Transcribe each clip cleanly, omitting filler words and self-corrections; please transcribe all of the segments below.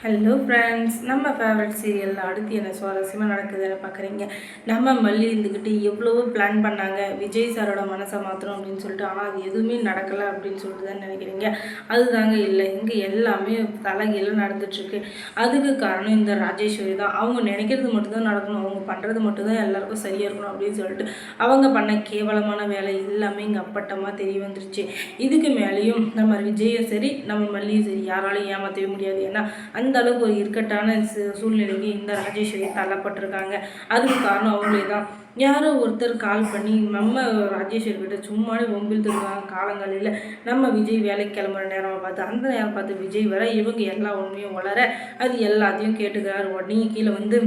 Hello friends, நம்ம favourite சீரியலில் அடுத்து என்ன சுவாரஸ்யமாக நடக்குதுன்னு பார்க்குறீங்க. நம்ம மல்லி இருந்துக்கிட்டு எவ்வளவோ பிளான் பண்ணாங்க விஜய் சாரோட மனசை மாற்றணும் அப்படின்னு சொல்லிட்டு. ஆனால் அது எதுவுமே நடக்கலை அப்படின்னு சொல்லிட்டு தான் நினைக்கிறீங்க. அதுதாங்க இல்லை, இங்கே எல்லாமே தலைகீழ நடந்துட்டுருக்கு. அதுக்கு காரணம் இந்த ராஜேஸ்வரி தான். அவங்க நினைக்கிறது மட்டும்தான் நடக்கணும், அவங்க பண்ணுறது மட்டும்தான் எல்லாருக்கும் சரியாக இருக்கணும் அப்படின்னு சொல்லிட்டு அவங்க பண்ண கேவலமான வேலை எல்லாமே இங்கே அப்பட்டமாக தெரிய வந்துருச்சு. இதுக்கு மேலேயும் நம்ம விஜயும் சரி நம்ம மல்லியும் சரி யாராலையும் ஏமாற்றவே முடியாது. ஏன்னா அந்த அளவுக்கு ஒரு இக்கட்டான சூழ்நிலைக்கு இந்த ராஜேஸ்வரி தள்ளப்பட்டிருக்காங்க. அதுக்கு காரணம் அவங்களே தான். யாரோ ஒருத்தர் கால் பண்ணி நம்ம ராஜேஸ்வரி கிட்ட சும்மாவே வம்பிழுத்துருக்காங்க. காலங்களில் நம்ம விஜய் வேலைக்கு கிளம்புற நேரமாக பார்த்து அந்த நேரம் பார்த்து விஜய் வர இவங்க எல்லா உண்மையும் வளர அது எல்லாத்தையும் கேட்டுக்கிறாரு. உடனே கீழே வந்து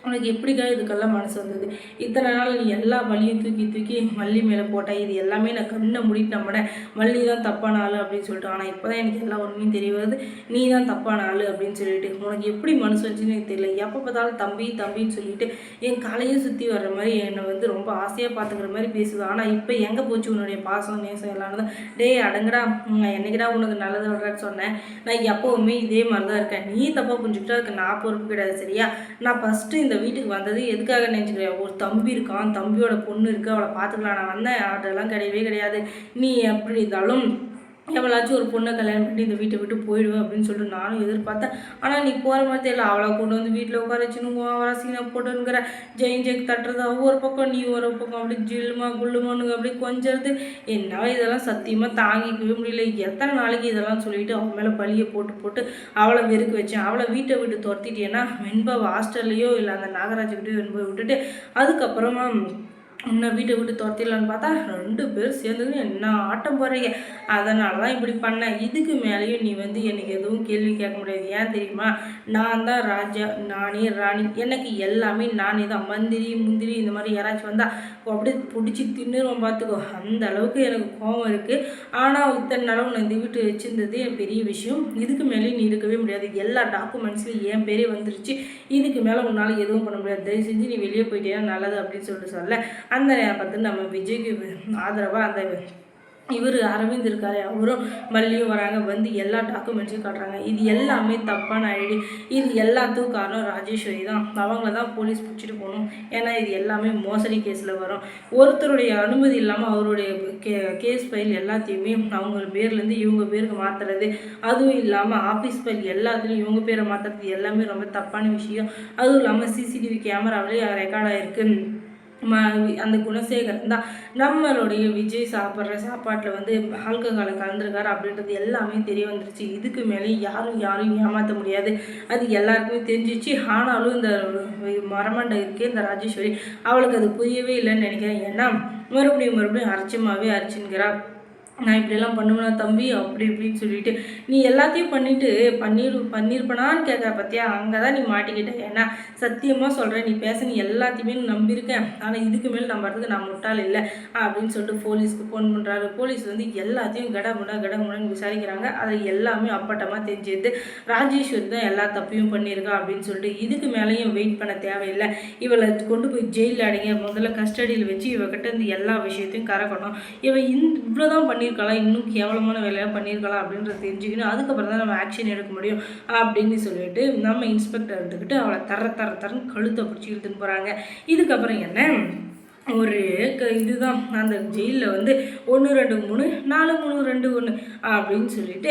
உனக்கு எப்படிக்கா இதுக்கெல்லாம் மனசு வந்தது? இத்தனை நாள் நீ எல்லா வலியும் தூக்கி தூக்கி மல்லி மேலே போட்டால் இது எல்லாமே நான் கண்ணை முடிட்டு நம்பினேன், மல்லி தான் தப்பான ஆள் அப்படின்னு சொல்லிட்டு. ஆனால் இப்போ தான் எனக்கு எல்லா உண்மையும் தெரிய வருது, நீ தான் தப்பான ஆள் அப்படின்னு சொல்லிட்டு. உனக்கு எப்படி மனசு வந்துச்சுன்னு எனக்கு தெரியல. எப்போ பார்த்தாலும் தம்பி தம்பின்னு சொல்லிட்டு என் காலையும் சுற்றி வர்ற மாதிரி என்னை வந்து ரொம்ப ஆசையாக பார்த்துக்கிற மாதிரி பேசுது. ஆனால் இப்போ எங்கே போச்சு உன்னுடைய பாசம் நேசம் எல்லாம் தான்? டேய் அடங்கடா, என்னைக்கிடா உனக்கு நல்லது வர்றேன்னு சொன்னேன். நான் எப்போவுமே இதே மாதிரி தான் இருக்கேன். நீ தப்பாக புரிஞ்சுக்கிட்டா அதுக்கு நான் பொறுப்பு கிடையாது சரியா? நான் ஃபஸ்ட்டு இந்த வீட்டுக்கு வந்தது எதுக்காக நினச்சிக்கிறேன், ஒரு தம்பி இருக்கான், தம்பியோட பொண்ணு இருக்குது, அவளை பார்த்துக்கலாம் நான் வந்தேன். அதெல்லாம் கிடையவே கிடையாது. நீ எப்படி இருந்தாலும் எவளாச்சும் ஒரு பொண்ணை கல்யாணம் பண்ணி இந்த வீட்டை விட்டு போயிடுவேன் அப்படின்னு சொல்லிட்டு நானும் எதிர்பார்த்தேன். ஆனால் நீ போகிற மாதிரி தெரியல. அவளை கொண்டு வந்து வீட்டில் உட்கார வச்சுன்னு அவளை சீனை போட்டுங்கிற ஜெயின் தட்டுறது ஒவ்வொரு பக்கம், நீ ஒரு பக்கம் அப்படி ஜில்லுமா குள்ளுமானுங்க அப்படி கொஞ்சது. என்னால் இதெல்லாம் சத்தியமாக தாங்கிக்கவே முடியல. எத்தனை நாளைக்கு இதெல்லாம் சொல்லிட்டு அவன் மேலே பழியை போட்டு போட்டு அவளை வெறுக்க வச்சேன். அவளை வீட்டை விட்டு துரத்திட்டேன்னா வெண்பாவை ஹாஸ்டல்லையோ இல்லை அந்த நாகராஜ்கிட்டயோ வெண்பாவை விட்டுட்டு அதுக்கப்புறமா உன்னை வீட்டை விட்டு துரத்திடலான்னு பார்த்தா 2 பேர் சேர்ந்துன்னு என்ன ஆட்டம் போடுறீங்க. அதனால தான் இப்படி பண்ணேன். இதுக்கு மேலேயும் நீ வந்து எனக்கு எதுவும் கேள்வி கேட்க முடியாது. ஏன் தெரியுமா? நான் தான் ராஜா, நானே ராணி, எனக்கு எல்லாமே நானே தான். மந்திரி முந்திரி இந்த மாதிரி யாராச்சும் வந்தால் அப்படியே பிடிச்சி தின்னுருவோம் பார்த்துக்கோ. அந்த அளவுக்கு எனக்கு கோபம் இருக்குது. ஆனால் இத்தனை நாளும் நான் இந்த வீட்டு வச்சுருந்தது என் பெரிய விஷயம். இதுக்கு மேலேயும் நீ இருக்கவே முடியாது. எல்லா டாக்குமெண்ட்ஸ்லையும் என் பேரே வந்துருச்சு. இதுக்கு மேலே உன்னால் எதுவும் பண்ண முடியாது. தயவு செஞ்சு நீ வெளியே போயிட்டேன்னா நல்லது அப்படின்னு சொல்லிட்டு சொல்ல அந்த நேரம் பார்த்து நம்ம விஜய்க்கு ஆதரவாக அந்த இவர் அரவிந்த் இருக்காரு, அவரும் மல்லியும் வராங்க. வந்து எல்லா டாக்குமெண்ட்ஸையும் காட்டுறாங்க. இது எல்லாமே தப்பான ஐடி. இது எல்லாத்துக்கும் காரணம் ராஜேஸ்வரி தான். அவங்கள தான் போலீஸ் பிடிச்சிட்டு போகணும். ஏன்னா இது எல்லாமே மோசடி கேஸில் வரும். ஒருத்தருடைய அனுமதி இல்லாமல் அவருடைய கேஸ் ஃபைல் எல்லாத்தையுமே அவங்க பேர்லேருந்து இவங்க பேருக்கு மாற்றுறது, அதுவும் இல்லாமல் ஆஃபீஸ் ஃபைல் எல்லாத்துலேயும் இவங்க பேரை மாற்றுறது எல்லாமே ரொம்ப தப்பான விஷயம். அதுவும் இல்லாமல் சிசிடிவி கேமராவிலேயே ரெக்கார்ட் ஆகிருக்கு. அந்த குணசேகரன் தான் நம்மளுடைய விஜய் சாப்பிட்ற சாப்பாட்டில் வந்து ஆல்கஹாலை கலந்துருக்காரு அப்படின்றது எல்லாமே தெரிய வந்துருச்சு. இதுக்கு மேலே யாரும் ஏமாற்ற முடியாது. அது எல்லாருக்குமே தெரிஞ்சிச்சு. ஆனாலும் இந்த மரமண்டை இருக்கே இந்த ராஜேஸ்வரி, அவளுக்கு அது புரியவே இல்லைன்னு நினைக்கிறேன். ஏன்னா மறுபடியும் அரைச்சமாகவே அரைச்சின்கிறா. நான் இப்படியெல்லாம் பண்ணுவேனா தம்பி அப்படி இப்படின்னு சொல்லிட்டு நீ எல்லாத்தையும் பண்ணியிருப்பனான்னு கேட்குற பார்த்தியா? அங்கே தான் நீ மாட்டிக்கிட்ட. ஏன்னா சத்தியமாக சொல்கிறேன், நீ நீ எல்லாத்தையுமே நம்பியிருக்கேன். ஆனால் இதுக்கு மேலே நம்புறதுக்கு நான் முட்டாள் இல்லை அப்படின்னு சொல்லிட்டு போலீஸ்க்கு ஃபோன் பண்ணுறாரு. போலீஸ் வந்து எல்லாத்தையும் கடமுடன்னு விசாரிக்கிறாங்க. அதை எல்லாமே அப்பட்டமாக தெரிஞ்சுது ராஜேஸ்வரி தான் எல்லா தப்பையும் பண்ணியிருக்கா அப்படின்னு சொல்லிட்டு. இதுக்கு மேலேயும் வெயிட் பண்ண தேவையில்லை. இவளை கொண்டு போய் ஜெயிலில் அடைங்க, முதல்ல கஸ்டடியில் வச்சு இவகிட்ட இருந்து எல்லா விஷயத்தையும் கறக்கணும். இவ்வளோதான் பண்ணியிருக்கலாம், இன்னும் கேவலமான வேலையாக பண்ணியிருக்கலாம் அப்படின்றத தெரிஞ்சுக்கணும். அதுக்கப்புறம் தான் நம்ம ஆக்ஷன் எடுக்க முடியும் அப்படின்னு சொல்லிட்டு நம்ம இன்ஸ்பெக்டர் எடுத்துக்கிட்டு அவளை தரன்னு கழுத்தை பிடிச்சி இழுத்துன்னு போகிறாங்க. இதுக்கப்புறம் என்ன ஒரு இதுதான் அந்த ஜெயிலில் வந்து 1 2 3 4 3 2 1 அப்படின்னு சொல்லிட்டு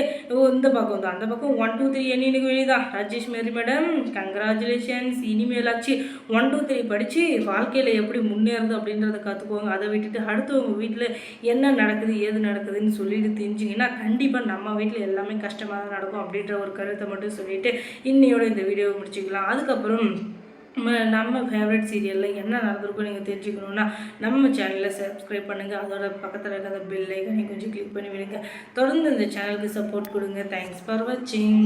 இந்த பக்கம் தான் அந்த பக்கம் 1 2 3 எனக்கு வேணிதான். ராஜேஷ் மேரி மேடம் கங்க்ராச்சுலேஷன்ஸ், இனிமேலாச்சு 1 2 3 படித்து வாழ்க்கையில் எப்படி முன்னேறுது அப்படின்றத கற்றுக்குவாங்க. அதை விட்டுட்டு அடுத்தவங்க வீட்டில் என்ன நடக்குது ஏது நடக்குதுன்னு சொல்லிட்டு தெரிஞ்சிங்கன்னா கண்டிப்பாக நம்ம வீட்டில் எல்லாமே கஷ்டமாக தான் நடக்கும் அப்படின்ற ஒரு கருத்தை மட்டும் சொல்லிவிட்டு இன்னையோட இந்த வீடியோவை முடிச்சுக்கலாம். அதுக்கப்புறம் நம்ம ஃபேவரட் சீரியலில் என்ன நடந்திருக்கும் நீங்கள் தெரிஞ்சுக்கணுன்னா நம்ம சேனலை சப்ஸ்கிரைப் பண்ணுங்கள். அதோட பக்கத்தில் இருக்கிற பெல் ஐக்கனை கொஞ்சம் கிளிக் பண்ணி விடுங்க. தொடர்ந்து இந்த சேனலுக்கு சப்போர்ட் கொடுங்க. தேங்க்ஸ் ஃபார் வாட்சிங்.